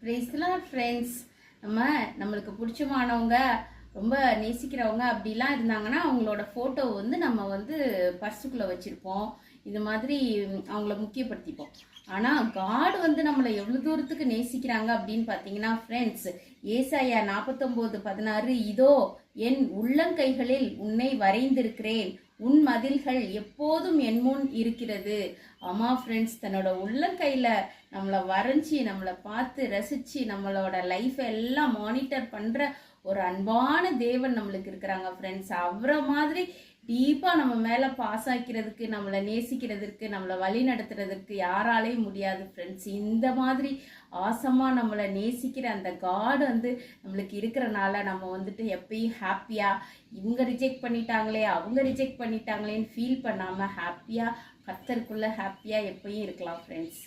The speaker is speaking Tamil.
பிரைஸ்லாம் ஃப்ரெண்ட்ஸ். நம்மளுக்கு பிடிச்சமானவங்க, ரொம்ப நேசிக்கிறவங்க அப்படிலாம் இருந்தாங்கன்னா அவங்களோட ஃபோட்டோ வந்து நம்ம வந்து பர்சுக்குள்ளே வச்சுருப்போம். இது மாதிரி அவங்கள முக்கியப்படுத்திப்போம். ஆனால் காட் வந்து நம்மளை எவ்வளோ தூரத்துக்கு நேசிக்கிறாங்க அப்படின்னு பார்த்தீங்கன்னா ஃப்ரெண்ட்ஸ், ஏசாயா 49:16, இதோ என் உள்ளங்கைகளில் உன்னை வரைந்திருக்கிறேன், உன் மதில்கள் எப்போதும் என் முன் இருக்கிறது. ஆமா ஃப்ரெண்ட்ஸ், தன்னோட உள்ளங்கையில் நம்மளை வரைஞ்சி நம்மளை பார்த்து ரசித்து நம்மளோட லைஃப்பை எல்லாம் மானிட்டர் பண்ணுற ஒரு அன்பான தேவன் நம்மளுக்கு இருக்கிறாங்க ஃப்ரெண்ட்ஸ். அவரை மாதிரி டீப்பாக நம்ம மேலே பாஸ் ஆக்கிறதுக்கு, நம்மளை நேசிக்கிறதுக்கு, நம்மளை வழி நடத்துறதுக்கு யாராலையும் முடியாது ஃப்ரெண்ட்ஸ். இந்த மாதிரி ஆசமாக நம்மளை நேசிக்கிற அந்த காட் வந்து நம்மளுக்கு இருக்கிறனால நம்ம வந்துட்டு எப்பயும் ஹாப்பியாக, இவங்க ரிஜெக்ட் பண்ணிட்டாங்களே அவங்க ரிஜெக்ட் பண்ணிட்டாங்களேன்னு ஃபீல் பண்ணாமல் ஹாப்பியாக கர்த்தருக்குள்ளே ஹாப்பியாக எப்பயும் இருக்கலாம் ஃப்ரெண்ட்ஸ்.